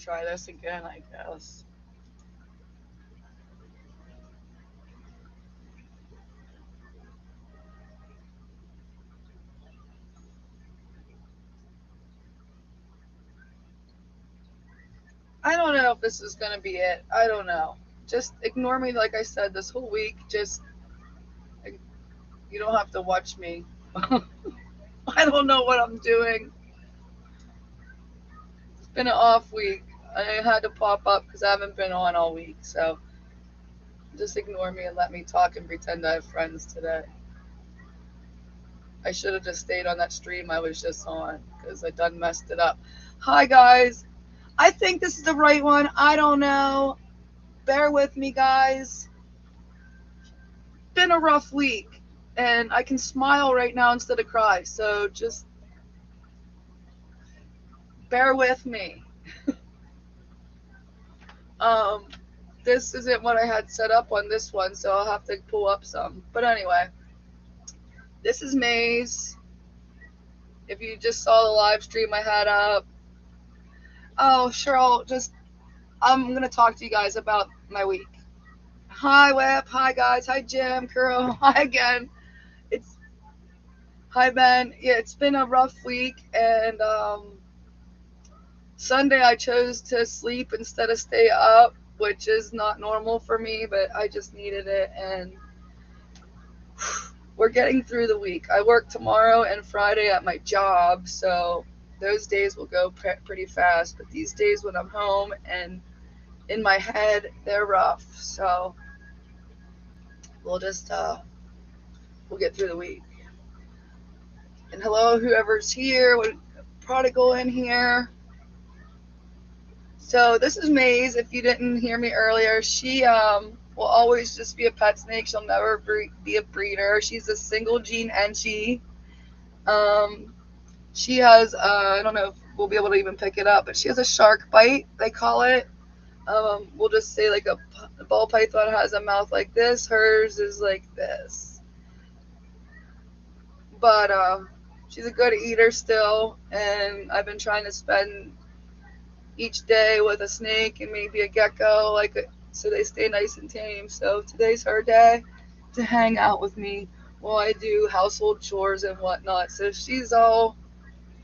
try this again, I guess. I don't know if this is going to be it. I don't know. Just ignore me, like I said, this whole week. Just, you don't have to watch me. I don't know what I'm doing. It's been an off week. I had to pop up because I haven't been on all week. So just ignore me and let me talk and pretend I have friends today. I should have just stayed on that stream I was just on because I done messed it up. Hi, guys. I think this is the right one. I don't know. Bear with me, guys. Been a rough week, and I can smile right now instead of cry. So just bear with me. Um, this isn't what I had set up on this one, so I'll have to pull up some. But anyway, this is Maze. If you just saw the live stream I had up. Oh, sure, I'm going to talk to you guys about my week. Hi, Web. Hi, guys. Hi, Jim. Kuro. Hi again. It's Hi, Ben. Yeah, it's been a rough week, and Sunday I chose to sleep instead of stay up, which is not normal for me, but I just needed it, and we're getting through the week. I work tomorrow and Friday at my job, so those days will go pretty fast, but these days when I'm home and in my head, they're rough, so we'll just we'll get through the week. And hello, whoever's here, prodigal in here. So this is Maze. If you didn't hear me earlier, she will always just be a pet snake. She'll never be a breeder. She's a single gene Enchi. Um, she has I don't know if we'll be able to even pick it up, but she has a shark bite. They call it. We'll just say like a ball python has a mouth like this. Hers is like this. But she's a good eater still, and I've been trying to spend each day with a snake and maybe a gecko, so they stay nice and tame. So today's her day to hang out with me while I do household chores and whatnot. So she's all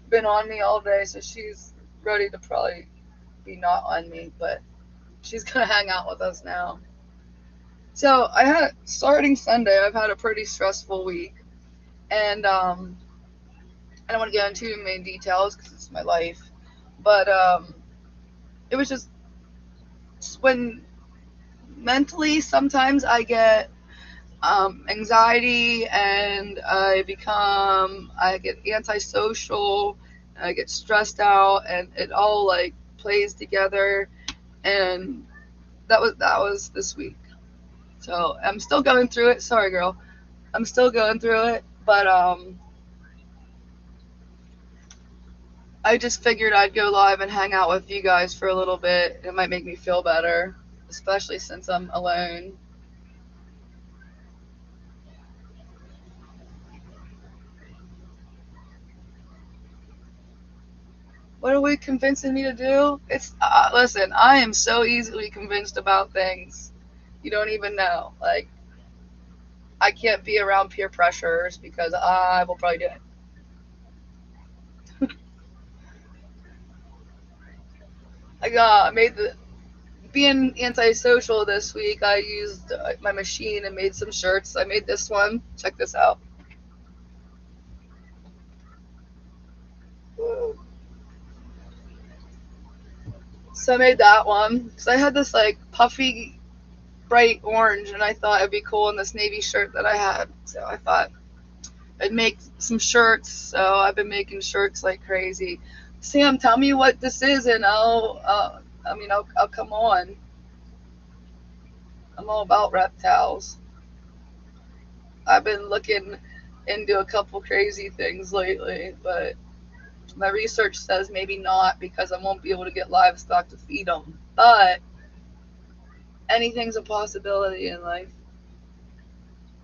been on me all day, so she's ready to probably be not on me, but she's gonna hang out with us now. So starting Sunday, I've had a pretty stressful week, and I don't want to get into too many details because it's my life, but it was just when mentally sometimes I get anxiety and I get antisocial, and I get stressed out, and it all like plays together, and that was this week. So I'm still going through it. Sorry, girl. I'm still going through it, but I just figured I'd go live and hang out with you guys for a little bit. It might make me feel better, especially since I'm alone. What are we convincing me to do? It's listen. I am so easily convinced about things. You don't even know. Like I can't be around peer pressures because I will probably do it. I made the being antisocial this week. I used my machine and made some shirts. I made this one. Check this out. So I made that one because I had this like puffy bright orange, and I thought it'd be cool in this navy shirt that I had. So I thought I'd make some shirts. So I've been making shirts like crazy. Sam, tell me what this is, and I'll come on. I'm all about reptiles. I've been looking into a couple crazy things lately, but my research says maybe not because I won't be able to get livestock to feed them. But anything's a possibility in life.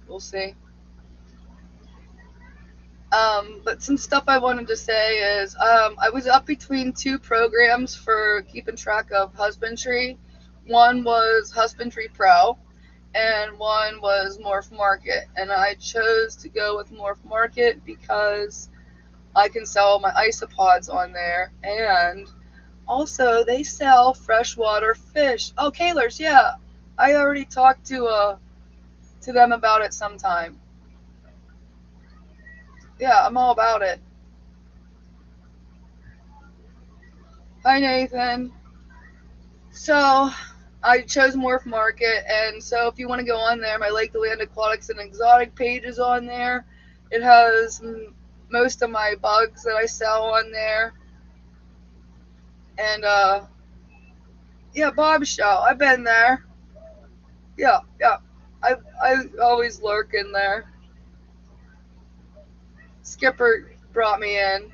We'll see. But some stuff I wanted to say is I was up between two programs for keeping track of husbandry. One was Husbandry Pro, and one was Morph Market. And I chose to go with Morph Market because I can sell my isopods on there, and also they sell freshwater fish. Oh, Kaylers, yeah, I already talked to them about it sometime. Yeah, I'm all about it. Hi, Nathan. So I chose Morph Market, and so if you want to go on there, my Lake, the Land Aquatics, and Exotic page is on there. It has most of my bugs that I sell on there, and yeah, Bob's show. I've been there. Yeah, yeah. I always lurk in there. Skipper brought me in.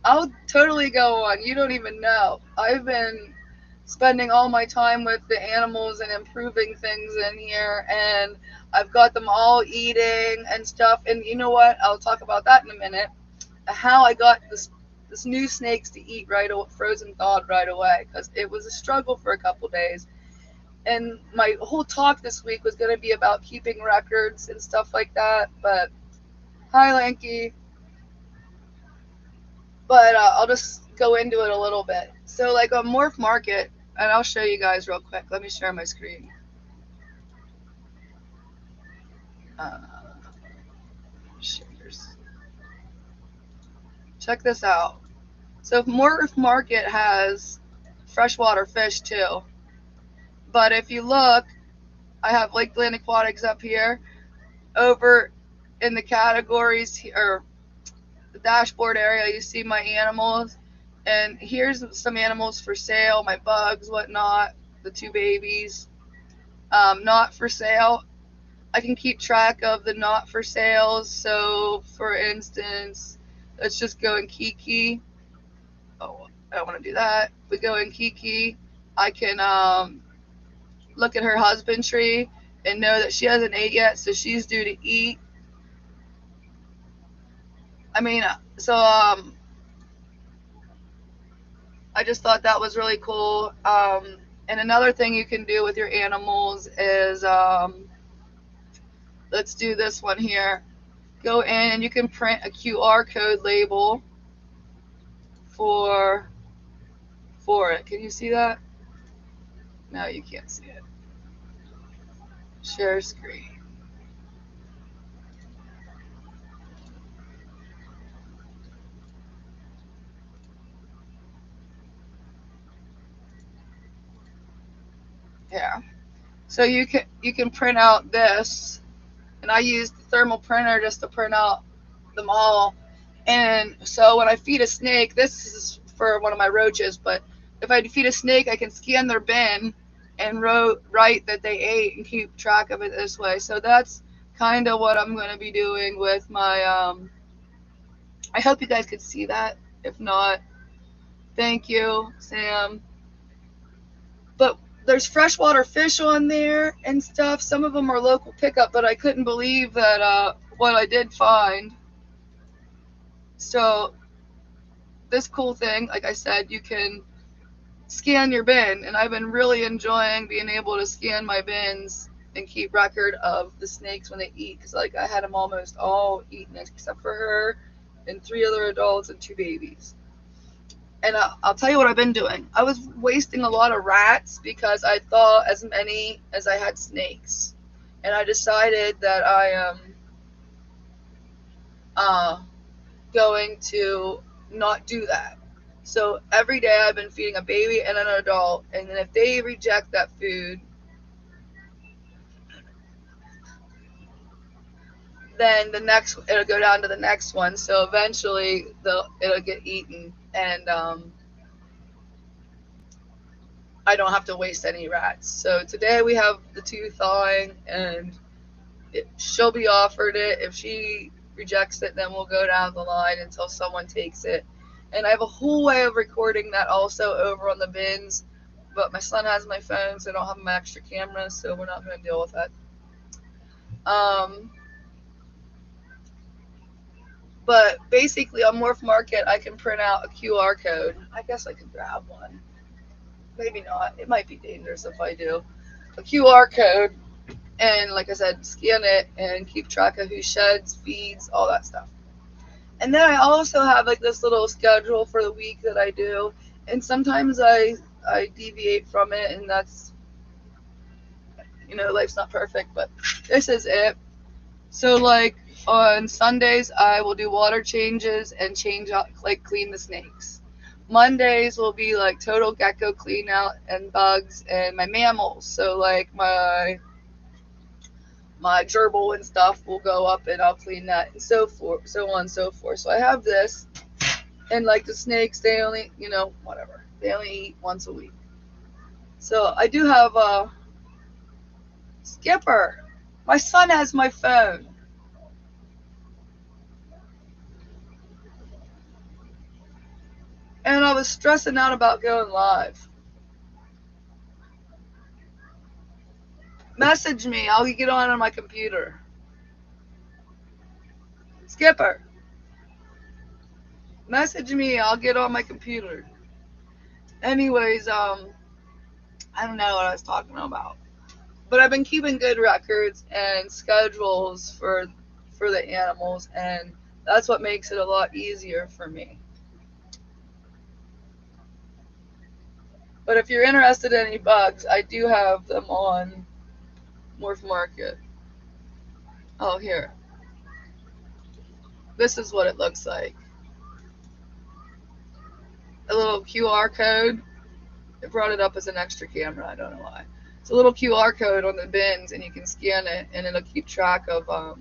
I'll totally go on. You don't even know. I've been spending all my time with the animals and improving things in here, and I've got them all eating and stuff. And you know what? I'll talk about that in a minute. How I got this new snakes to eat right away, frozen thawed right away, because it was a struggle for a couple days. And my whole talk this week was going to be about keeping records and stuff like that. But hi, Lanky. But I'll just go into it a little bit. So, like on Morph Market, and I'll show you guys real quick. Let me share my screen. Uh, Check this out. So, Morph Market has freshwater fish too. But if you look, I have Lake Land Aquatics up here. Over in the categories or the dashboard area, you see my animals. And here's some animals for sale, my bugs, whatnot, the two babies. Not for sale. I can keep track of the not for sales. So, for instance, let's just go in Kiki. Oh, I don't want to do that. We go in Kiki. I can look at her husbandry and know that she hasn't ate yet, so she's due to eat. I mean, so I just thought that was really cool. And another thing you can do with your animals is let's do this one here. Go in and you can print a QR code label for it. Can you see that? No, you can't see it. Share screen. Yeah. So you can print out this, and I use the thermal printer just to print out them all. And so when I feed a snake, this is for one of my roaches, but if I feed a snake, I can scan their bin and write that they ate and keep track of it this way. So that's kind of what I'm going to be doing with my. I hope you guys could see that. If not, thank you, Sam. But there's freshwater fish on there and stuff. Some of them are local pickup, but I couldn't believe that what I did find. So this cool thing, like I said, you can scan your bin, and I've been really enjoying being able to scan my bins and keep record of the snakes when they eat, because like I had them almost all eaten except for her and three other adults and two babies. And I'll tell you what I've been doing. I was wasting a lot of rats because I thought as many as I had snakes, and I decided that I am going to not do that. So every day I've been feeding a baby and an adult, and then if they reject that food, then the next it'll go down to the next one. So eventually it'll get eaten, and I don't have to waste any rats. So today we have the two thawing, and she'll be offered it. If she rejects it, then we'll go down the line until someone takes it. And I have a whole way of recording that also over on the bins, but my son has my phone, so I don't have my extra camera, so we're not going to deal with that. Um, But basically, on Morph Market, I can print out a QR code. I guess I could grab one. Maybe not. It might be dangerous if I do. A QR code, and like I said, scan it and keep track of who sheds, feeds, all that stuff. And then I also have like this little schedule for the week that I do, and sometimes I deviate from it, and that's, life's not perfect, but this is it. So like on Sundays I will do water changes and change out, like, clean the snakes. Mondays will be like total gecko clean out and bugs and my mammals. So like my gerbil and stuff will go up and I'll clean that, and so forth, so on and so forth. So I have this, and like the snakes, they only, whatever, they only eat once a week. So I do have a Skipper. My son has my phone. And I was stressing out about going live. Message me. I'll get on my computer. Skipper, message me. I'll get on my computer. Anyways, I don't know what I was talking about. But I've been keeping good records and schedules for the animals, and that's what makes it a lot easier for me. But if you're interested in any bugs, I do have them on Morph Market. Oh, here. This is what it looks like. A little QR code. It brought it up as an extra camera. I don't know why. It's a little QR code on the bins, and you can scan it, and it'll keep track of all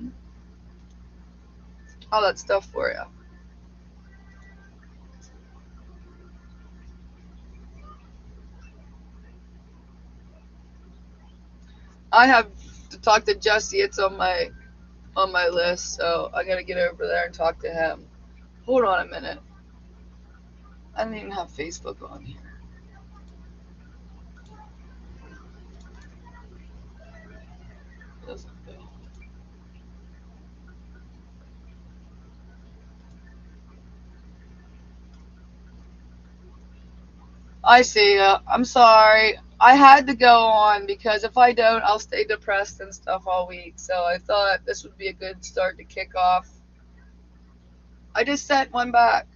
that stuff for you. I have to talk to Jesse. It's on my list, so I gotta get over there and talk to him. Hold on a minute. I don't even have Facebook on here. Doesn't go. I see ya. I'm sorry. I had to go on because if I don't, I'll stay depressed and stuff all week. So I thought this would be a good start to kick off. I just sent one back,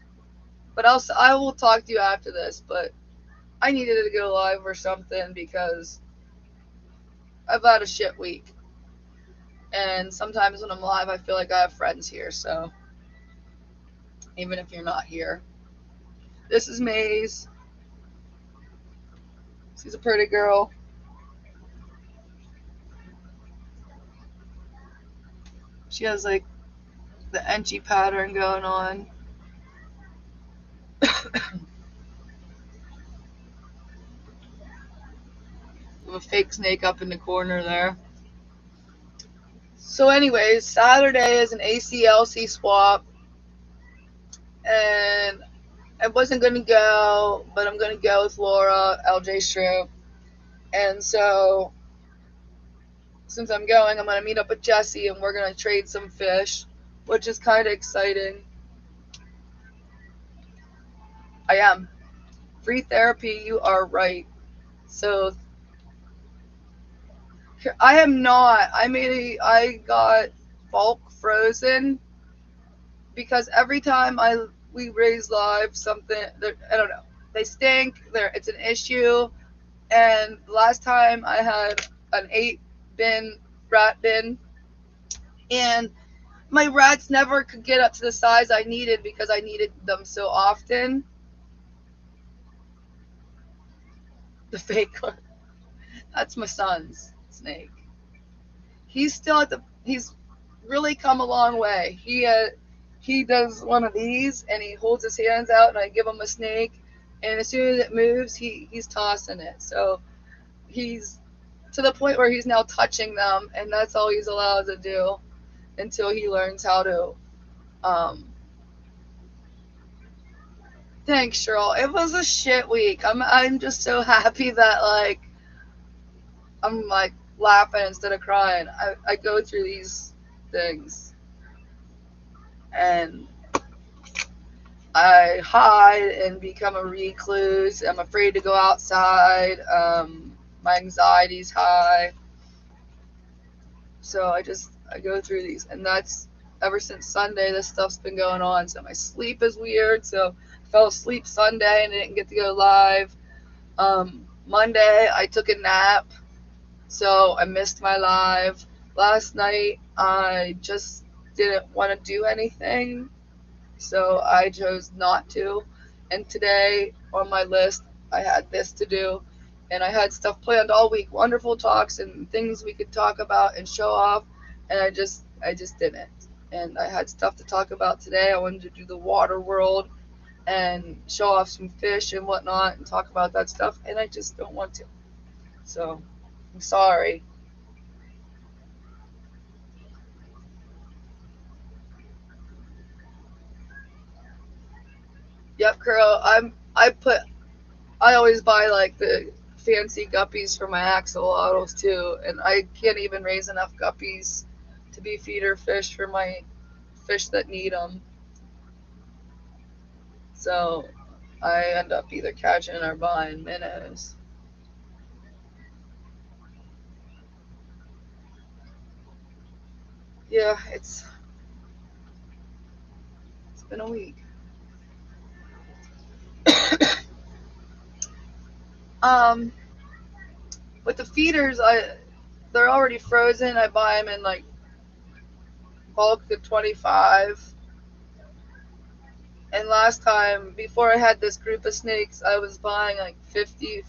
but I will talk to you after this. But I needed to go live or something because I've had a shit week, and sometimes when I'm live, I feel like I have friends here. So even if you're not here, this is Maze. She's a pretty girl. She has like the Enchi pattern going on. With a fake snake up in the corner there. So anyways, Saturday is an ACLC swap, and I wasn't going to go, but I'm going to go with Laura, LJ Shrimp. And so since I'm going, I'm going to meet up with Jesse, and we're going to trade some fish, which is kind of exciting. I am. Free therapy, you are right. So I am not. I got bulk frozen because every time we raise live something, I don't know, they stink. It's an issue. And last time I had an 8-bin rat bin, and my rats never could get up to the size I needed because I needed them so often. The fake one. That's my son's snake. He's still he's really come a long way. He does one of these and he holds his hands out and I give him a snake, and as soon as it moves, he's tossing it. So he's to the point where he's now touching them, and that's all he's allowed to do until he learns how to. Thanks, Cheryl. It was a shit week. I'm just so happy that I'm like laughing instead of crying. I go through these things, and I hide and become a recluse. I'm afraid to go outside. My anxiety's high. So I go through these, and that's ever since Sunday. This stuff's been going on. So my sleep is weird. So I fell asleep Sunday and I didn't get to go live. Monday I took a nap, so I missed my live. Last night I just didn't want to do anything, so I chose not to. And today on my list, I had this to do, and I had stuff planned all week, wonderful talks and things we could talk about and show off, and I just didn't. And I had stuff to talk about today. I wanted to do the water world and show off some fish and whatnot and talk about that stuff, and I just don't want to. So I'm sorry. Yep, Carol. I always buy like the fancy guppies for my axolotls too, and I can't even raise enough guppies to be feeder fish for my fish that need them. So I end up either catching or buying minnows. Yeah, it's been a week. um, with the feeders, they're already frozen. I buy them in like bulk of 25. And last time, before I had this group of snakes, I was buying like 50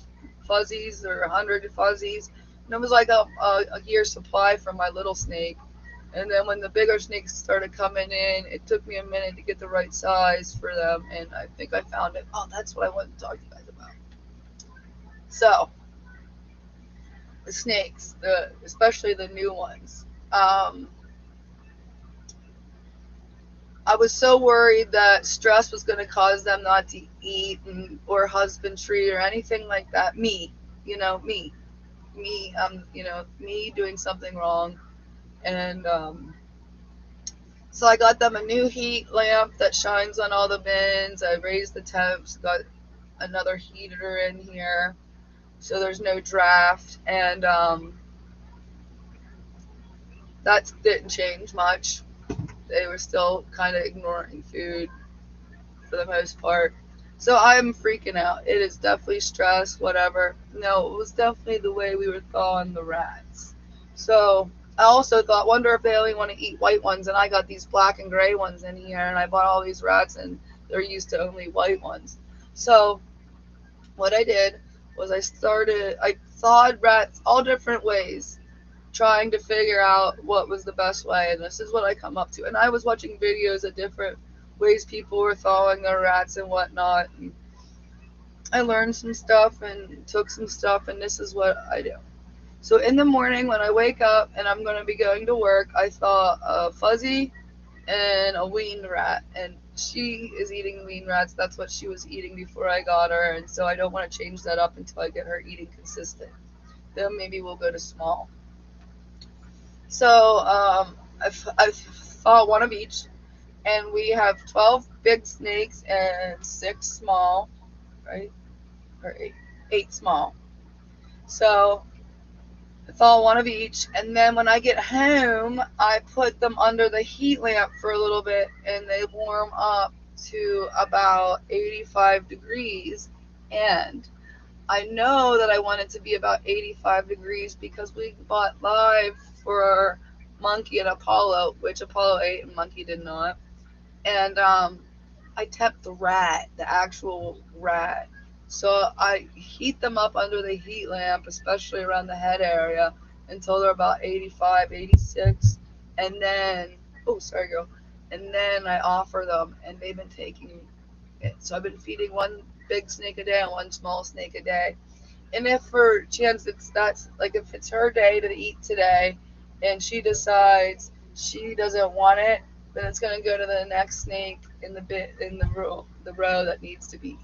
fuzzies or 100 fuzzies. And it was like a year supply for my little snake. And then when the bigger snakes started coming in, it took me a minute to get the right size for them. And I think I found it. Oh, that's what I wanted to talk to you guys about. So, the snakes, especially the new ones. I was so worried that stress was going to cause them not to eat or husbandry or anything like that. Me doing something wrong. And so I got them a new heat lamp that shines on all the bins. I raised the temps, got another heater in here so there's no draft. And that didn't change much. They were still kind of ignoring food for the most part. So I'm freaking out. It is definitely stress, whatever. No, it was definitely the way we were thawing the rats. So I also thought, wonder if they only want to eat white ones, and I got these black and gray ones in here, and I bought all these rats, and they're used to only white ones. So what I did was I thawed rats all different ways, trying to figure out what was the best way, and this is what I come up to. And I was watching videos of different ways people were thawing their rats and whatnot. And I learned some stuff and took some stuff, and this is what I do. So in the morning when I wake up and I'm going to be going to work, I thaw a fuzzy and a weaned rat, and she is eating weaned rats. That's what she was eating before I got her, and so I don't want to change that up until I get her eating consistent. Then maybe we'll go to small. So I've thought one of each, and we have 12 big snakes and 6 small, right? Or eight small. So I thaw one of each, and then when I get home, I put them under the heat lamp for a little bit, and they warm up to about 85 degrees. And I know that I want it to be about 85 degrees because we bought live for Monkey and Apollo, which Apollo ate and Monkey did not. And I tempt the rat, the actual rat. So I heat them up under the heat lamp, especially around the head area, until they're about 85, 86. And then, oh, sorry, girl. And then I offer them, and they've been taking it. So I've been feeding one big snake a day and one small snake a day. And if for chance if it's her day to eat today, and she decides she doesn't want it, then it's gonna go to the next snake in the row that needs to be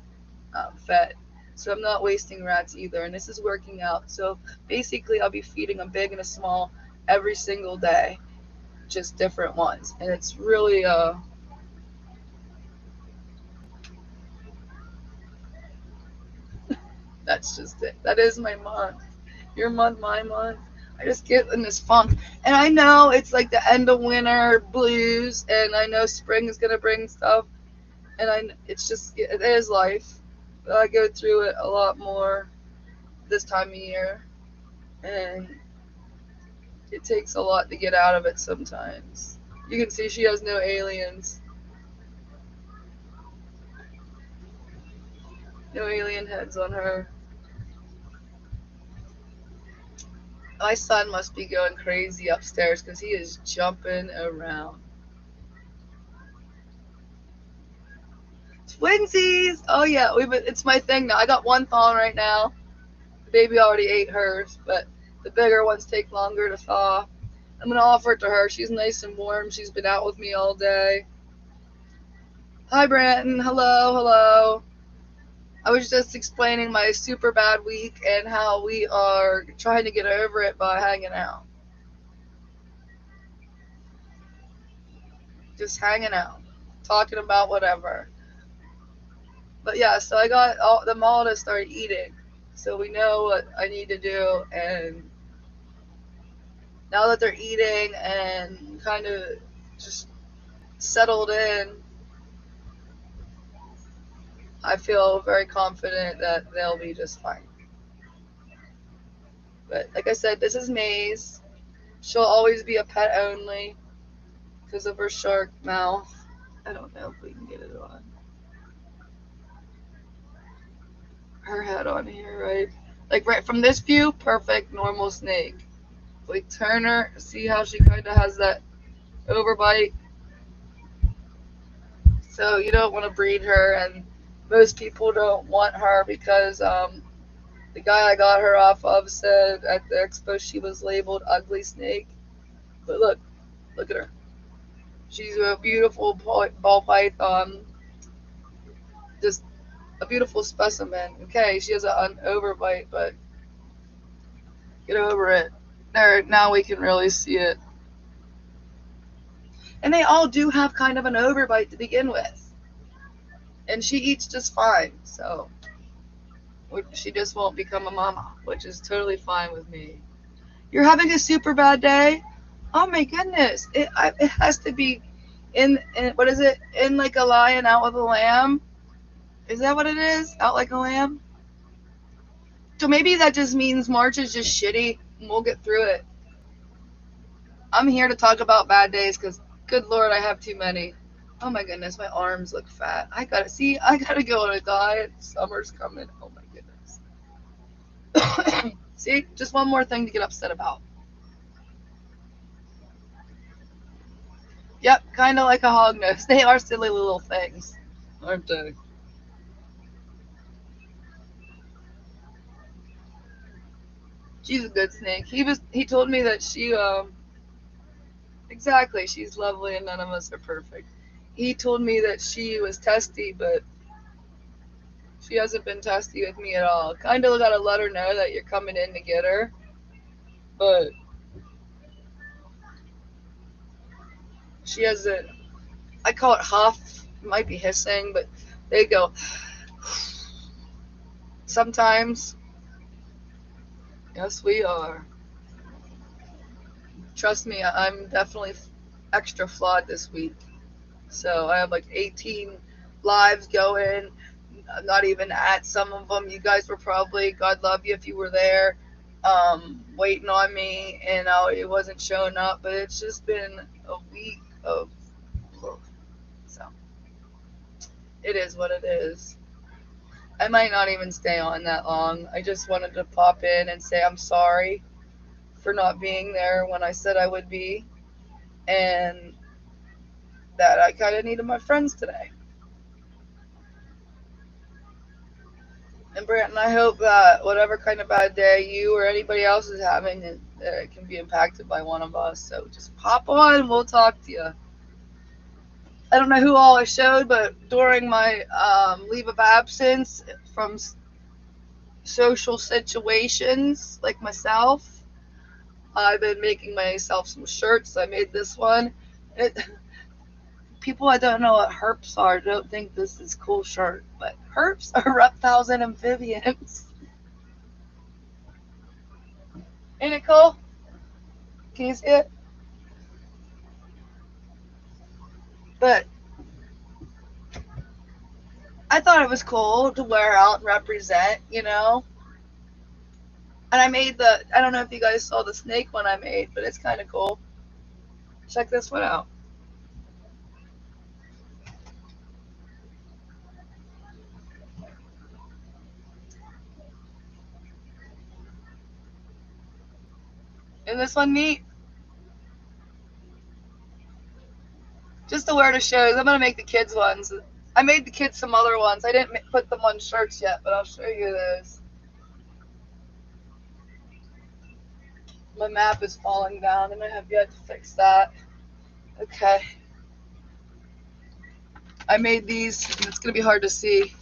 fed. So I'm not wasting rats either, and this is working out. So basically, I'll be feeding a big and a small every single day, just different ones, and it's really That's just it. That is my month. Your month, my month. I just get in this funk. And I know it's like the end of winter blues, and I know spring is going to bring stuff. And it's just, it is life. But I go through it a lot more this time of year. And it takes a lot to get out of it sometimes. You can see she has no aliens. No alien heads on her. My son must be going crazy upstairs because he is jumping around. Twinsies! Oh yeah, it's my thing now. I got one thawing right now. The baby already ate hers, but the bigger ones take longer to thaw. I'm gonna offer it to her. She's nice and warm. She's been out with me all day. Hi, Brandon. Hello, hello. I was just explaining my super bad week and how we are trying to get over it by hanging out. Just hanging out, talking about whatever. But yeah, so I got them all to start eating. So we know what I need to do. And now that they're eating and kind of just settled in, I feel very confident that they'll be just fine. But like I said, this is Maze. She'll always be a pet only because of her shark mouth. I don't know if we can get it on. Her head on here, right? Like right from this view, perfect normal snake. We turn her, see how she kind of has that overbite. So you don't want to breed her, and most people don't want her because the guy I got her off of said at the expo she was labeled ugly snake. But look at her. She's a beautiful ball python, just a beautiful specimen. Okay, she has an overbite, but get over it. There, now we can really see it. And they all do have kind of an overbite to begin with. And she eats just fine, so she just won't become a mama, which is totally fine with me. You're having a super bad day? Oh my goodness. It has to be in what is it? In like a lion, out with a lamb? Is that what it is? Out like a lamb? So maybe that just means March is just shitty and we'll get through it. I'm here to talk about bad days because, good Lord, I have too many. Oh my goodness, my arms look fat. I gotta go on a diet. Summer's coming. Oh my goodness. See, just one more thing to get upset about. Yep, kind of like a hognose. They are silly little things, aren't they? She's a good snake. He told me that exactly, she's lovely and none of us are perfect. He told me that she was testy, but she hasn't been testy with me at all. Kind of gotta let her know that you're coming in to get her, but she hasn't. I call it huff. It might be hissing, but they go sometimes. Yes, we are. Trust me, I'm definitely extra flawed this week. So I have like 18 lives going. I'm not even at some of them. You guys were probably, God love you if you were there, waiting on me, and it wasn't showing up. But it's just been a week of, so it is what it is. I might not even stay on that long. I just wanted to pop in and say I'm sorry for not being there when I said I would be, and that I kind of needed my friends today. And Brandon, I hope that whatever kind of bad day you or anybody else is having, it can be impacted by one of us. So just pop on, we'll talk to you. I don't know who all I showed, but during my leave of absence from social situations like myself, I've been making myself some shirts. I made this one. People that don't know what herps are don't think this is cool shirt, but herps are reptiles and amphibians. Ain't it cool? Can you see it? But I thought it was cool to wear out and represent, you know? And I made I don't know if you guys saw the snake one I made, but it's kind of cool. Check this one out. Isn't this one neat? Just to wear to shows. I'm going to make the kids ones. I made the kids some other ones. I didn't put them on shirts yet, but I'll show you those. My map is falling down and I have yet to fix that. Okay. I made these, and it's going to be hard to see,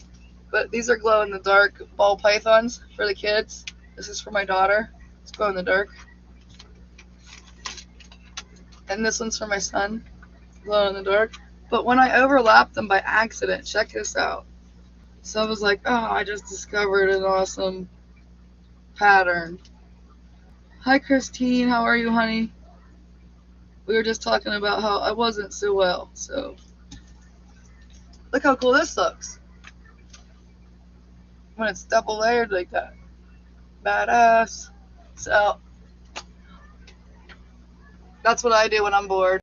but these are glow in the dark ball pythons for the kids. This is for my daughter. It's glow in the dark. And this one's for my son, glow in the dark. But when I overlapped them by accident, check this out. So I was like, oh, I just discovered an awesome pattern. Hi, Christine. How are you, honey? We were just talking about how I wasn't so well. So look how cool this looks when it's double layered like that. Badass. So that's what I do when I'm bored.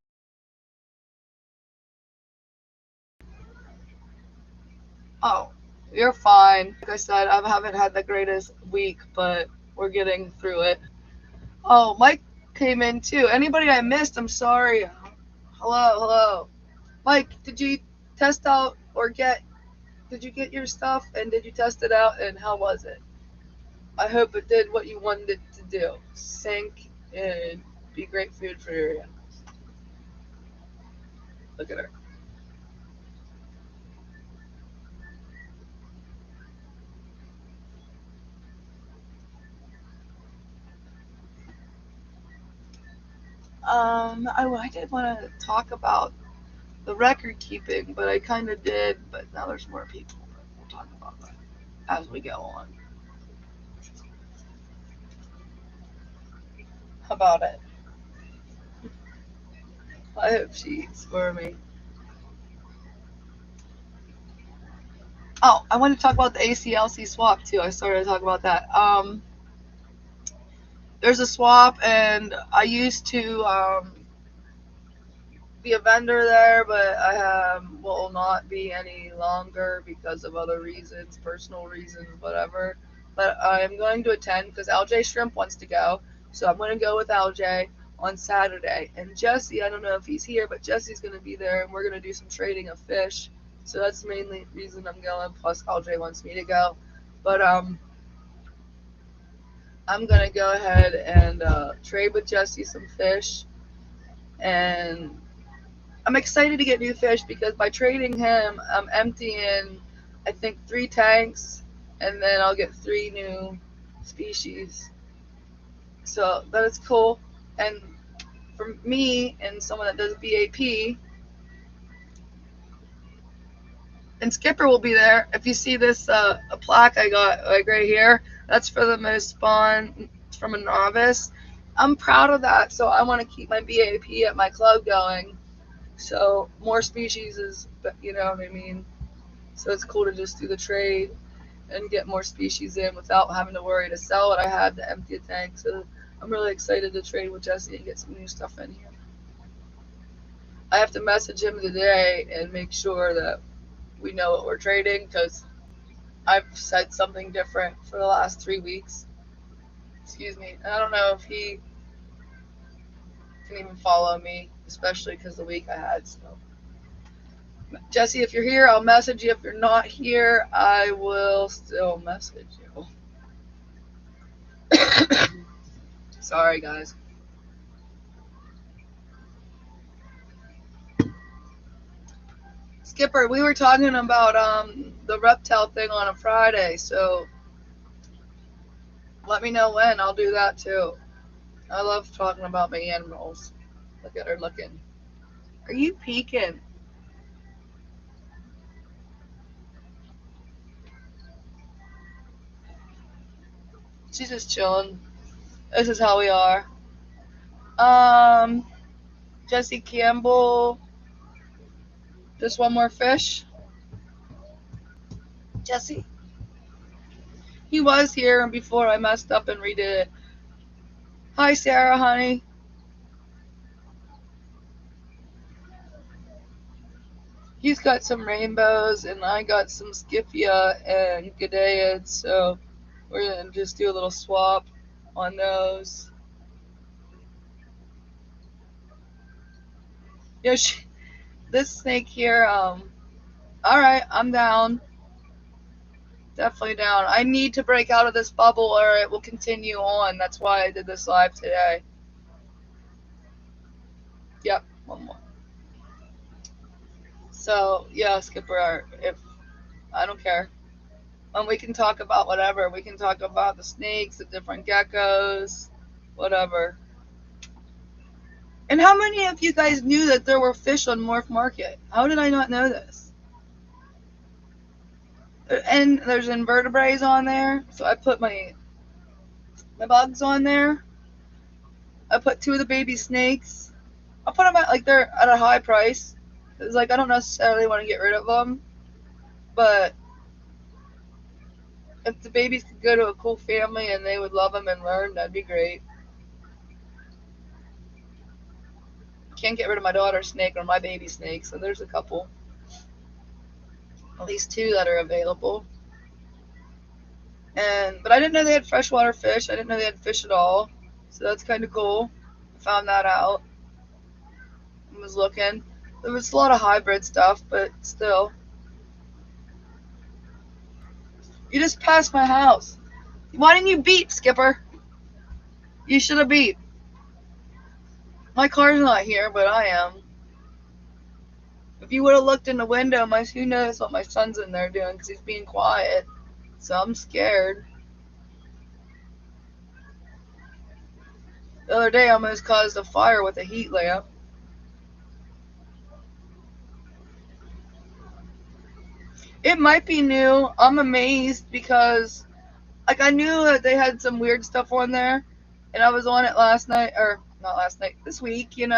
Oh, you're fine. Like I said, I haven't had the greatest week, but we're getting through it. Oh, Mike came in too. Anybody I missed, I'm sorry. Hello, hello. Mike, did you test out or did you get your stuff and did you test it out and how was it? I hope it did what you wanted it to do. Sink and be great food for your animals. Look at her. I did want to talk about the record keeping, but I kind of did, but now there's more people. We'll talk about that as we go on. How about it? I hope she eats for me. Oh, I want to talk about the ACLC swap too. I started to talk about that. There's a swap, and I used to be a vendor there, but I will not be any longer because of other reasons, personal reasons, whatever. But I'm going to attend because LJ Shrimp wants to go, so I'm going to go with LJ on Saturday. And Jesse, I don't know if he's here, but Jesse's going to be there, and we're going to do some trading of fish. So that's the main reason I'm going. Plus, LJ wants me to go, but I'm going to go ahead and trade with Jesse some fish, and I'm excited to get new fish because by trading him, I'm emptying, I think, 3 tanks, and then I'll get 3 new species. So that is cool. And for me and someone that does BAP, and Skipper will be there. If you see this a plaque I got like right here, that's for the most spawn from a novice. I'm proud of that, so I want to keep my BAP at my club going. So more species is, you know what I mean. So it's cool to just do the trade and get more species in without having to worry to sell what I had to empty a tank. So I'm really excited to trade with Jesse and get some new stuff in here. I have to message him today and make sure that we know what we're trading because I've said something different for the last 3 weeks. Excuse me. And I don't know if he can even follow me, especially because the week I had. So, Jesse, if you're here, I'll message you. If you're not here, I will still message you. Sorry, guys. Skipper, we were talking about the reptile thing on a Friday, so let me know when. I'll do that too. I love talking about my animals. Look at her looking. Are you peeking? She's just chilling. This is how we are. Um, Jesse Campbell. Just one more fish. Jesse. He was here before I messed up and redid it. Hi, Sarah, honey. He's got some rainbows, and I got some Skiffia and Gadaeids, so we're going to just do a little swap on those. You know, this snake here, alright, I'm down. Definitely down. I need to break out of this bubble or it will continue on. That's why I did this live today. Yep, one more. So, yeah, Skipper, if I don't care. We can talk about whatever. We can talk about the snakes, the different geckos, whatever. And how many of you guys knew that there were fish on Morph Market? How did I not know this? And there's invertebrates on there. So I put my bugs on there. I put 2 of the baby snakes. I put them at like they're at a high price. It's like I don't necessarily want to get rid of them, but if the babies could go to a cool family and they would love them and learn, that'd be great. Can't get rid of my daughter's snake or my baby snake, so there's a couple, at least 2 that are available. But I didn't know they had freshwater fish. I didn't know they had fish at all, so that's kind of cool. I found that out. I was looking. There was a lot of hybrid stuff, but still. You just passed my house. Why didn't you beep, Skipper? You should have beeped. My car's not here, but I am. If you would have looked in the window, who knows what my son's in there doing because he's being quiet. So I'm scared. The other day I almost caused a fire with a heat lamp. It might be new. I'm amazed because like I knew that they had some weird stuff on there, and I was on it last night, or not last night, this week, and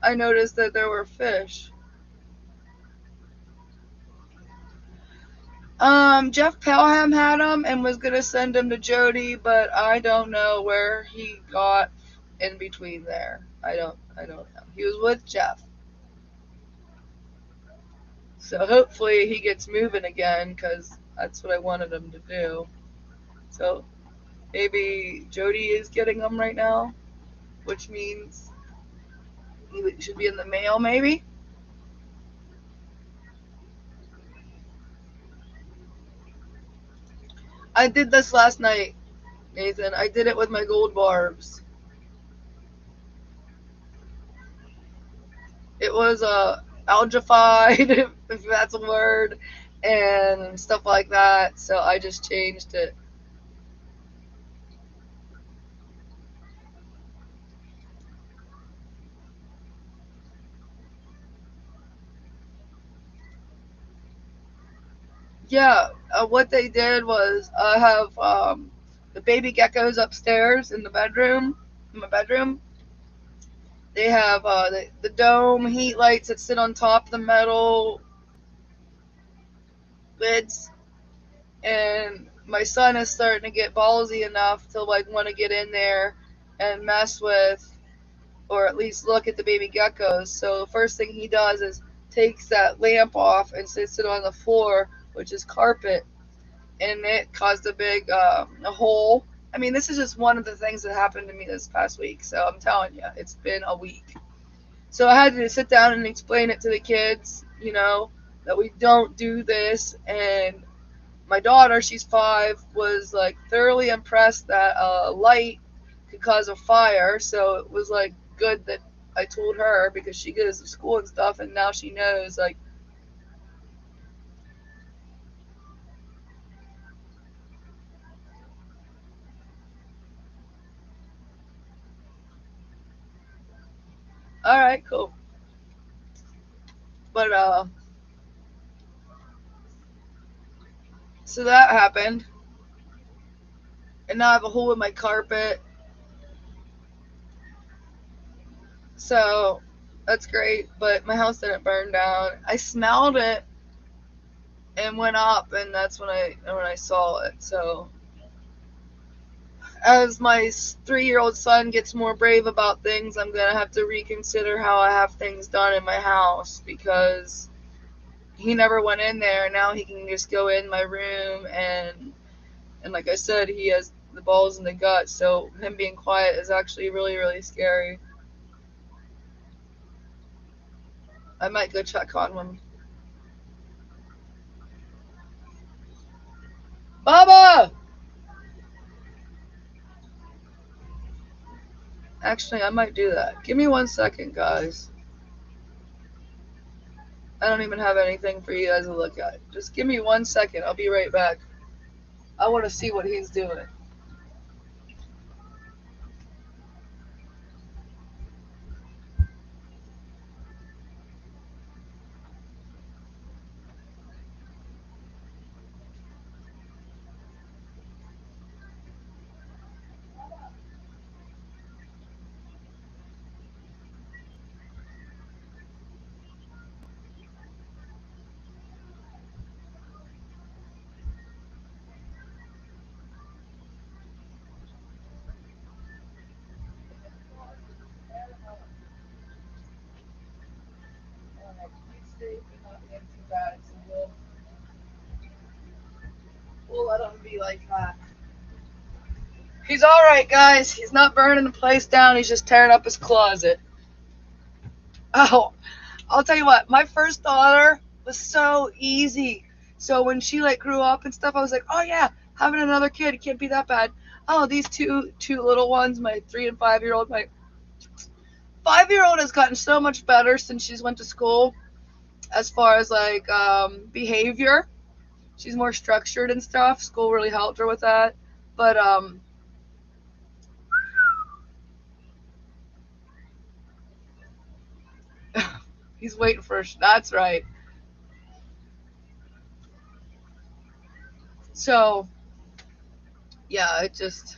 I noticed that there were fish. Jeff Pelham had them and was gonna send them to Jody, but I don't know where he got in between there. I don't know. He was with Jeff. So hopefully he gets moving again because that's what I wanted him to do. So maybe Jody is getting them right now, which means he should be in the mail maybe. I did this last night, Nathan. I did it with my gold barbs. It was algified, if that's a word, and stuff like that. So I just changed it. Yeah, what they did was I have the baby geckos upstairs in the bedroom, in my bedroom. They have the dome heat lights that sit on top of the metal lids, and my son is starting to get ballsy enough to like want to get in there and mess with, or at least look at the baby geckos. So the first thing he does is takes that lamp off and sits it on the floor, which is carpet, and it caused a big a hole. I mean, this is just one of the things that happened to me this past week. So I'm telling you, it's been a week. So I had to sit down and explain it to the kids, that we don't do this. And my daughter, she's 5, was like thoroughly impressed that a light could cause a fire. So it was like good that I told her because she goes to school and stuff, and now she knows like. All right, cool. But so that happened. and now I have a hole in my carpet. So that's great, but my house didn't burn down. I smelled it and went up, and that's when I saw it. So as my 3-year-old son gets more brave about things, I'm gonna have to reconsider how I have things done in my house because he never went in there. Now he can just go in my room, and like I said, he has the balls in the gut. So him being quiet is actually really, really scary. I might go check on him. Baba! Actually, I might do that. Give me 1 second, guys. I don't even have anything for you guys to look at. Just give me 1 second. I'll be right back. I want to see what he's doing. We'll let him be like that. He's alright, guys. He's not burning the place down. He's just tearing up his closet. Oh, I'll tell you what. My first daughter was so easy. So when she like grew up and stuff, I was like, oh yeah, having another kid can't be that bad. Oh, these two little ones, my 3 and 5-year-old. My 5-year-old has gotten so much better since she's went to school as far as like behavior. She's more structured and stuff. School really helped her with that. But he's waiting for us. That's right. So yeah, it just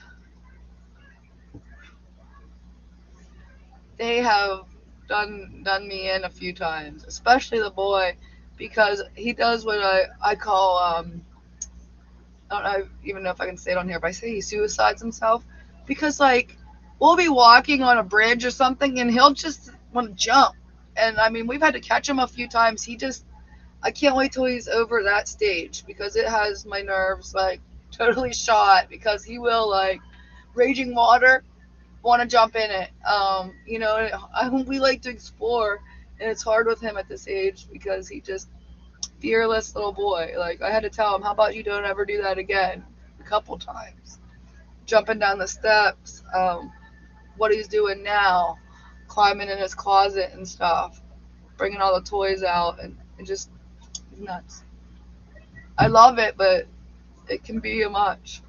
they have done me in a few times, especially the boy, because he does what I call I don't even know if I can say it on here, but I say he suicides himself because like we'll be walking on a bridge or something and he'll just want to jump, and I mean we've had to catch him a few times. He just I can't wait till he's over that stage because it has my nerves like totally shot because he will like raging water want to jump in it. We like to explore, and it's hard with him at this age because he just fearless little boy. Like I had to tell him, how about you don't ever do that again? A couple times, jumping down the steps. What he's doing now, climbing in his closet and stuff, bringing all the toys out, and it just nuts. I love it, but it can be a much,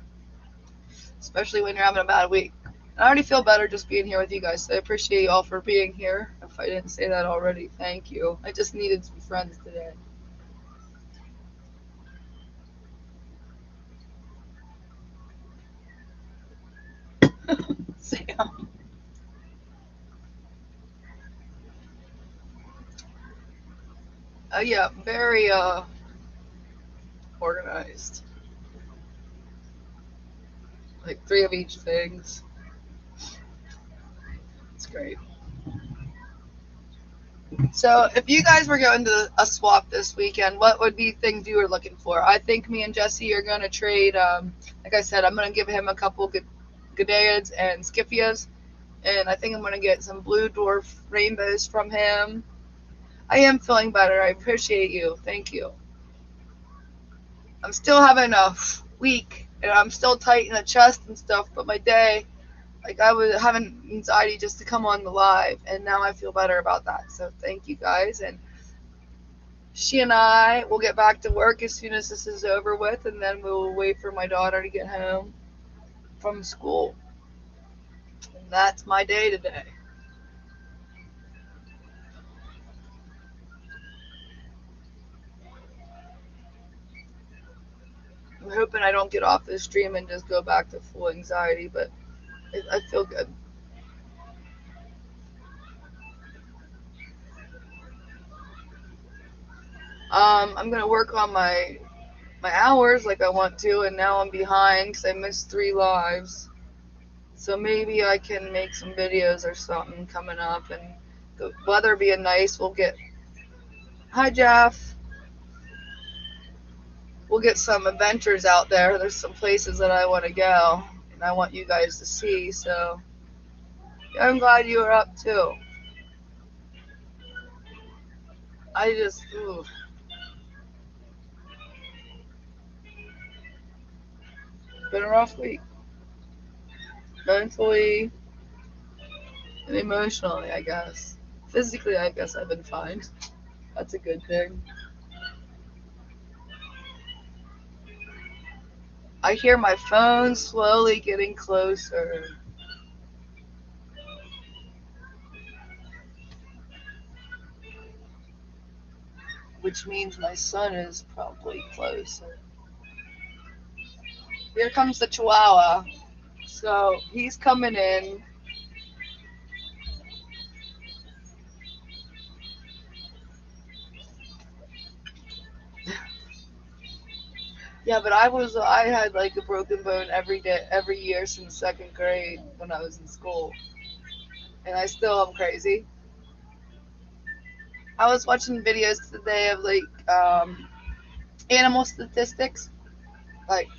especially when you're having a bad week. I already feel better just being here with you guys. So I appreciate you all for being here. If I didn't say that already, thank you. I just needed some friends today. Sam. Yeah, very organized. Like 3 of each things. It's great. So if you guys were going to a swap this weekend, what would be things you were looking for? I think me and Jesse are going to trade. Like I said, I'm going to give him a couple Gaidads and Skifias, and I think I'm going to get some blue dwarf rainbows from him. I am feeling better. I appreciate you. Thank you. I'm still having a week, and I'm still tight in the chest and stuff, but my day, like I was having anxiety just to come on the live, and now I feel better about that. So thank you guys, and she and I will get back to work as soon as this is over with, and then we'll wait for my daughter to get home from school. And that's my day today. I'm hoping I don't get off this stream and just go back to full anxiety, but I feel good. I'm gonna work on my hours like I want to, and now I'm behind because I missed 3 lives. So maybe I can make some videos or something coming up, and the weather being nice, we'll get. Hi Jeff. We'll get some adventures out there. There's some places that I want to go, and I want you guys to see. So yeah, I'm glad you were up too. I just, ooh, been a rough week, mentally and emotionally, I guess. Physically, I guess I've been fine. That's a good thing. I hear my phone slowly getting closer, which means my son is probably closer. Here comes the Chihuahua. So he's coming in. Yeah, but I had like a broken bone every day, every year since second grade when I was in school, and I still am crazy. I was watching videos today of like animal statistics, like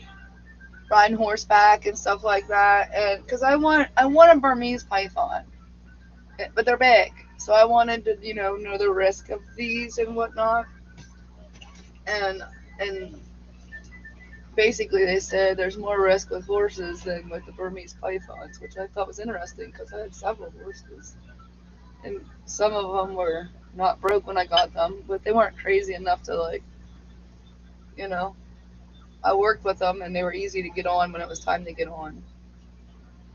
riding horseback and stuff like that, and because I want a Burmese python, but they're big, so I wanted to know the risk of these and whatnot, and and basically they said there's more risk with horses than with the Burmese pythons, which I thought was interesting because I had several horses, and some of them were not broke when I got them, but they weren't crazy enough to like, you know. I worked with them and they were easy to get on when it was time to get on.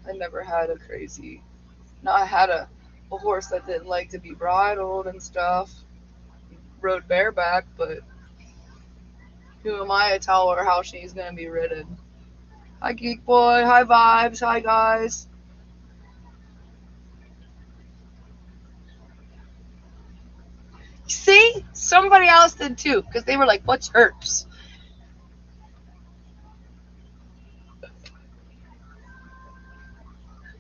I never had a crazy. No, I had a horse that didn't like to be bridled and stuff. Rode bareback, but who am I to tell her how she's gonna be ridden? Hi, Geek Boy. Hi, Vibes. Hi, guys. See, somebody else did too, because they were like, "What's herps?"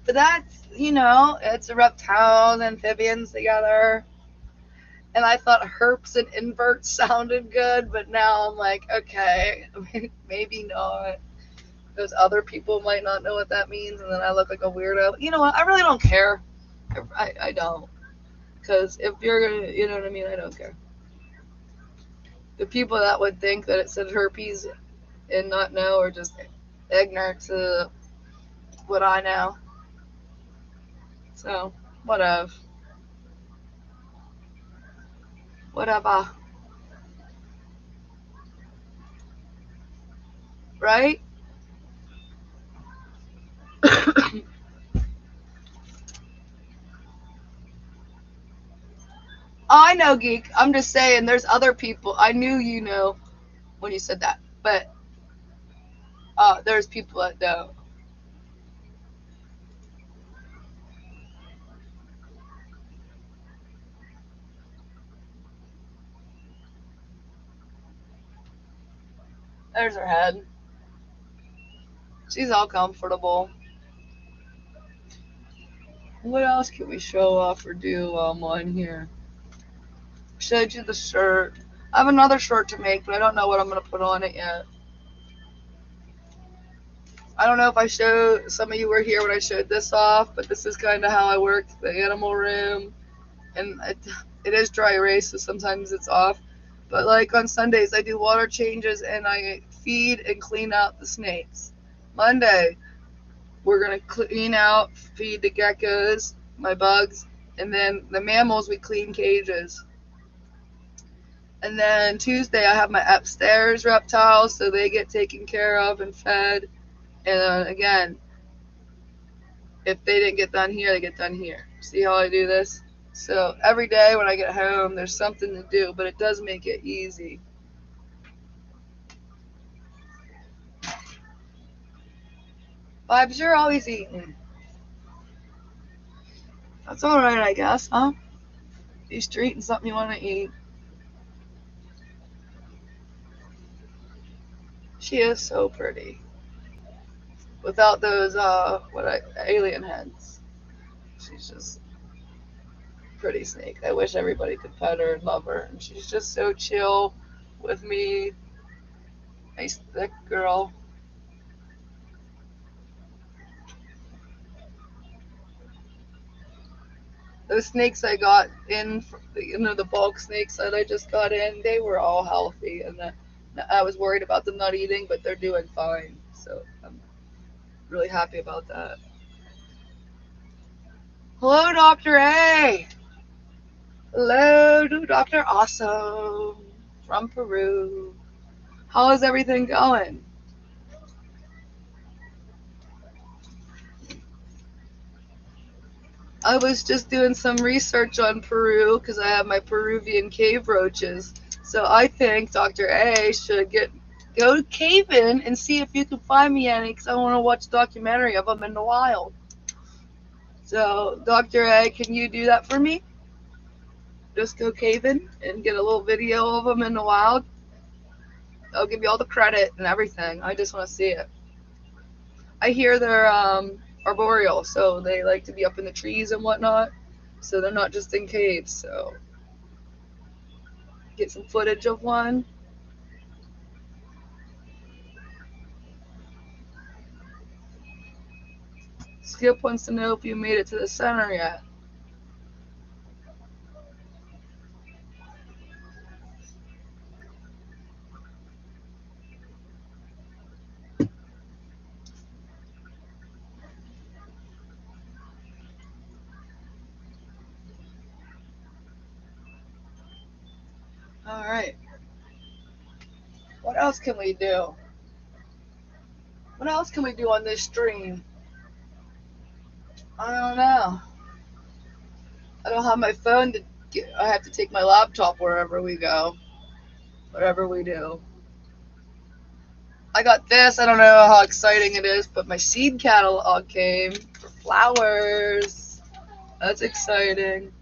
But that's it's reptiles, amphibians together. And I thought herps and inverts sounded good, but now I'm like, okay, maybe not. Those other people might not know what that means, and then I look like a weirdo. You know what? I really don't care. I don't. Because if you're going to, you know what I mean? I don't care. The people that would think that it said herpes and not know are just ignorant to what I know. So, whatever. Whatever. Right? I know, geek. I'm just saying, there's other people. I knew when you said that, but there's people that don't. There's her head. She's all comfortable. What else can we show off or do while I'm on here? Showed you the shirt. I have another shirt to make, but I don't know what I'm going to put on it yet. I don't know if I showed, some of you were here when I showed this off, but this is kind of how I worked the animal room. And it is dry erase, so sometimes it's off. But like on Sundays, I do water changes and I feed and clean out the snakes. Monday, we're going to clean out, feed the geckos, my bugs, and then the mammals, we clean cages. And then Tuesday, I have my upstairs reptiles, so they get taken care of and fed. And then again, if they didn't get done here, they get done here. See how I do this? So every day when I get home, there's something to do, but it does make it easy. Vibes, you're always eating. That's alright, I guess, huh? You're eating something you want to eat. She is so pretty. Without those, alien heads. She's just a pretty snake. I wish everybody could pet her and love her. And she's just so chill with me. Nice, thick girl. Those snakes I got in, the bulk snakes that I just got in, they were all healthy. And I was worried about them not eating, but they're doing fine. So I'm really happy about that. Hello, Dr. A. Hello, Dr. Awesome from Peru. How is everything going? I was just doing some research on Peru because I have my Peruvian cave roaches. So I think Dr. A should go caving and see if you can find me any because I want to watch a documentary of them in the wild. So, Dr. A, can you do that for me? Just go caving and get a little video of them in the wild. I'll give you all the credit and everything. I just want to see it. I hear they're arboreal, so they like to be up in the trees and whatnot. So they're not just in caves. So get some footage of one. Skip wants to know if you made it to the center yet. All right. What else can we do? What else can we do on this stream? I don't know. I don't have my phone to get. I have to take my laptop wherever we go. Whatever we do. I got this. I don't know how exciting it is, but my seed catalog came for flowers. That's exciting.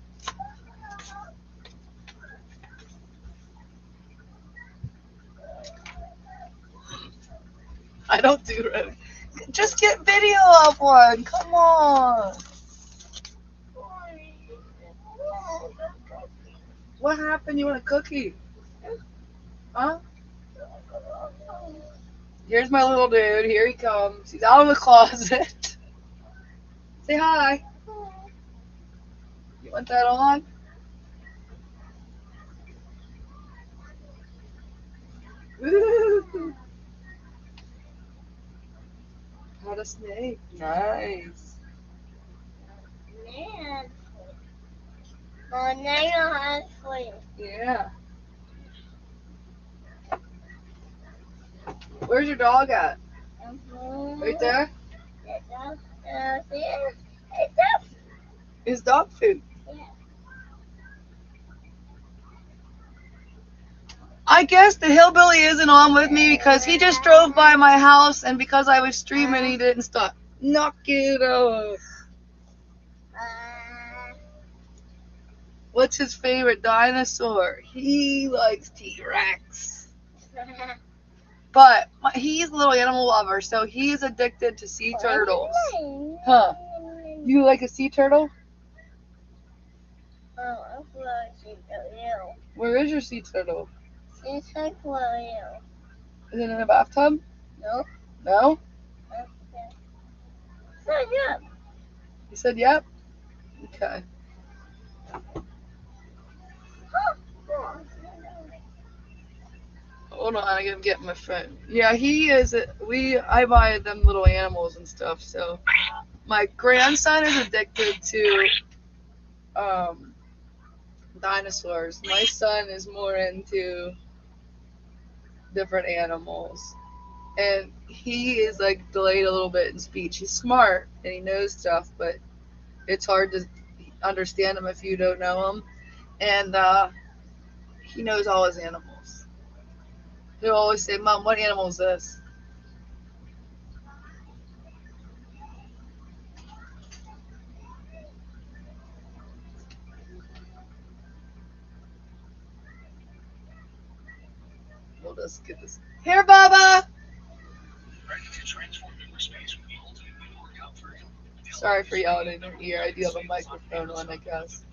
I don't do road. Just get video of one. Come on. What happened? You want a cookie? Huh? Here's my little dude. Here he comes. He's out of the closet. Say hi. You want that on? Ooh. Got a snake. Nice. Yeah. Where's your dog at? Right there? His dog food. I guess the hillbilly isn't on with me because he just drove by my house and because I was streaming he didn't stop. Knock it off. What's his favorite dinosaur? He likes T-Rex. But he's a little animal lover, so he's addicted to sea turtles. Huh? You like a sea turtle? Where is your sea turtle? Is it in a bathtub? No. No? You said yep? Okay. Hold on, I gotta get my phone. Yeah, he is. I buy them little animals and stuff. So my grandson is addicted to um, dinosaurs. My son is more into different animals, and he is like delayed a little bit in speech. He's smart and he knows stuff, but it's hard to understand him if you don't know him. And he knows all his animals. He'll always say, "Mom, what animal is this?" we'll just get this. Here, Bubba! Sorry for yelling in your ear. I do have a microphone on, I guess.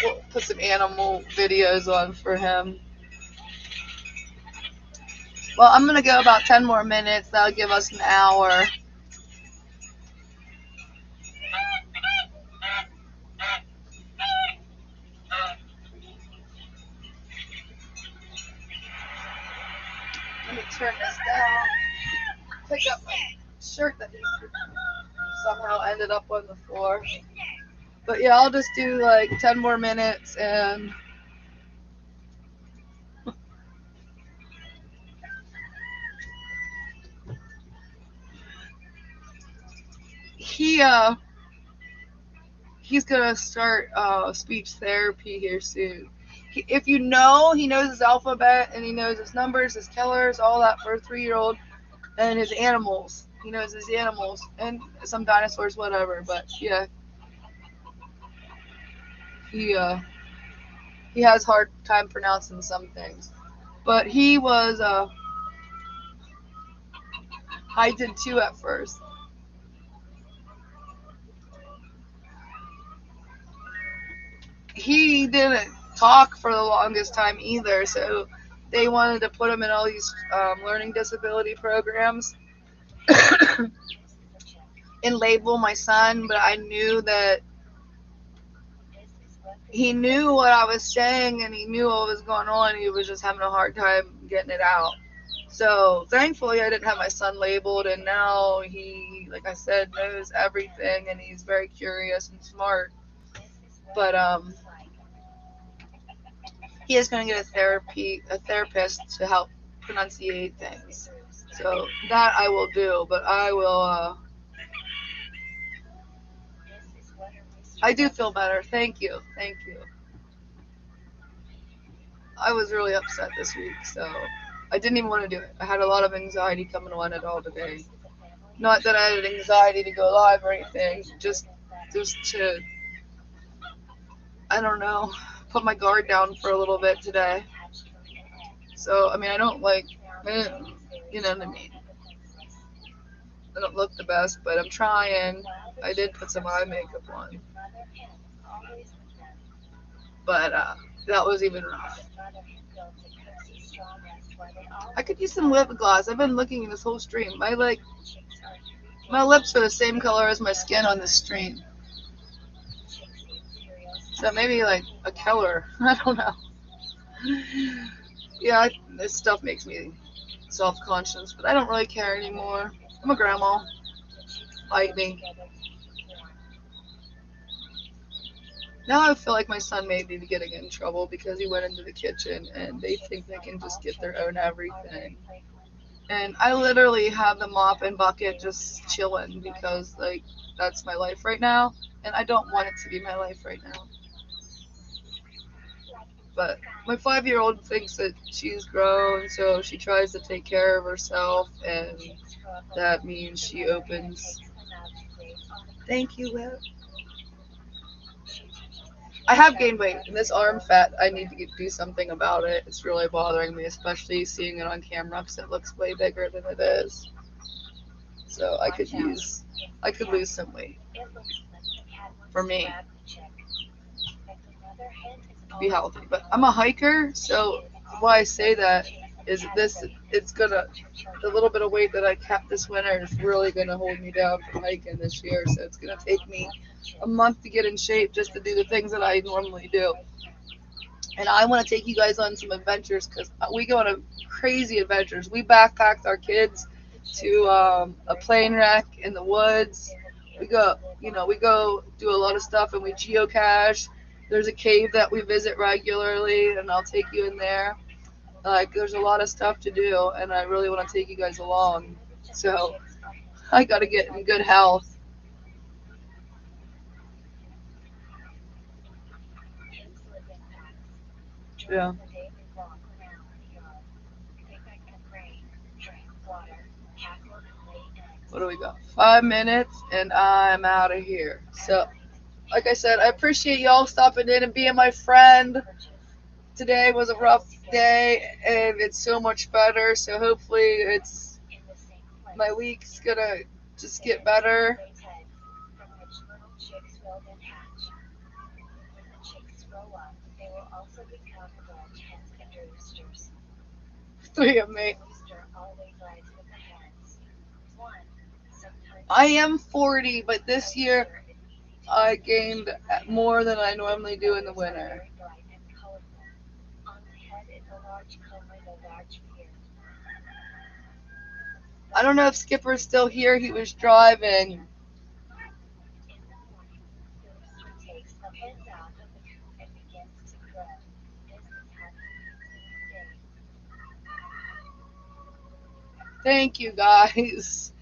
We'll put some animal videos on for him. Well, I'm going to go about 10 more minutes. That'll give us an hour. Let me turn this down. Pick up my shirt that somehow ended up on the floor. But yeah, I'll just do like 10 more minutes and he's gonna start speech therapy here soon. If you know, he knows his alphabet and he knows his numbers, his colors, all that for a 3-year-old, and his animals. He knows his animals and some dinosaurs, whatever. But yeah, he has hard time pronouncing some things. But he was I did too at first. He didn't talk for the longest time either, so they wanted to put him in all these learning disability programs and label my son, but I knew that he knew what I was saying and he knew what was going on. He was just having a hard time getting it out. So thankfully I didn't have my son labeled, and now he, like I said, knows everything and he's very curious and smart. But he is going to get a therapist to help pronunciate things. So that I will do, but I will. I do feel better. Thank you. Thank you. I was really upset this week, so I didn't even want to do it. I had a lot of anxiety coming on it all today. Not that I had anxiety to go live or anything, just to, I don't know, put my guard down for a little bit today. So, I mean, I don't you know what I mean. I don't look the best, but I'm trying. I did put some eye makeup on. But that was even rough. I could use some lip gloss. I've been looking at this whole stream. My lips are the same color as my skin on this stream. So maybe like a color. I don't know. Yeah, this stuff makes me self-conscious, but I don't really care anymore. I'm a grandma. Bite me. Now I feel like my son may be getting in trouble because he went into the kitchen and they think they can just get their own everything. And I literally have the mop and bucket just chilling because like that's my life right now, and I don't want it to be my life right now. But my 5-year-old thinks that she's grown, so she tries to take care of herself, and that means she opens. Thank you, Will. I have gained weight, and this arm fat, I need to do something about it. It's really bothering me, especially seeing it on camera because it looks way bigger than it is. So I could lose some weight for me to be healthy. But I'm a hiker, so why I say that is the little bit of weight that I kept this winter is really gonna hold me down for hiking this year. So it's gonna take me a month to get in shape just to do the things that I normally do. And I want to take you guys on some adventures because we go on crazy adventures. We backpacked our kids to a plane wreck in the woods. We go do a lot of stuff, and we geocache. There's a cave that we visit regularly, and I'll take you in there. Like, there's a lot of stuff to do, and I really want to take you guys along. So I got to get in good health. Yeah. What do we got? 5 minutes, and I'm out of here. So like I said, I appreciate y'all stopping in and being my friend. Today was a rough day, and it's so much better. So hopefully, my week's gonna just get better. Three of me. I am 40, but this year I gained more than I normally do in the winter. I don't know if Skipper's still here. He was driving. Thank you, guys.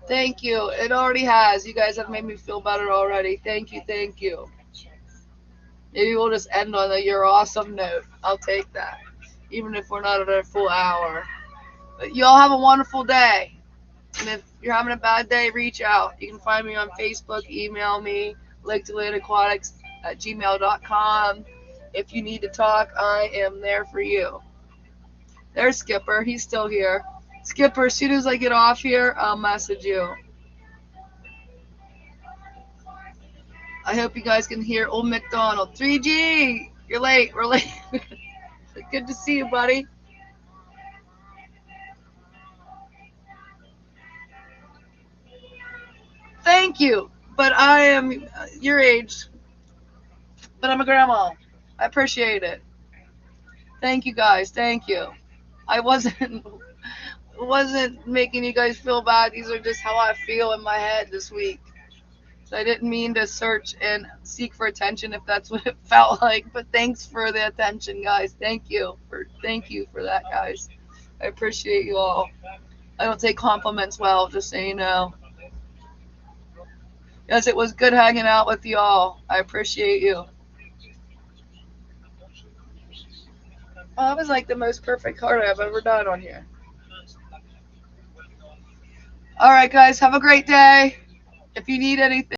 Thank you. It already has. You guys have made me feel better already. Thank you. Thank you. Maybe we'll just end on a "you're awesome" note. I'll take that, even if we're not at a full hour. But y'all have a wonderful day. And if you're having a bad day, reach out. You can find me on Facebook, email me, laketolatedaquatics@gmail.com. If you need to talk, I am there for you. There's Skipper. He's still here. Skipper, as soon as I get off here, I'll message you. I hope you guys can hear Old McDonald. 3G! You're late. We're late. Good to see you, buddy. Thank you. But I am your age. But I'm a grandma. I appreciate it. Thank you, guys. Thank you. I wasn't making you guys feel bad. These are just how I feel in my head this week. So I didn't mean to search and seek for attention if that's what it felt like. But thanks for the attention, guys. Thank you for that, guys. I appreciate you all. I don't take compliments well, just so you know. Yes, it was good hanging out with y'all. I appreciate you. Oh, that was like the most perfect card I've ever done on here. All right, guys, have a great day. If you need anything,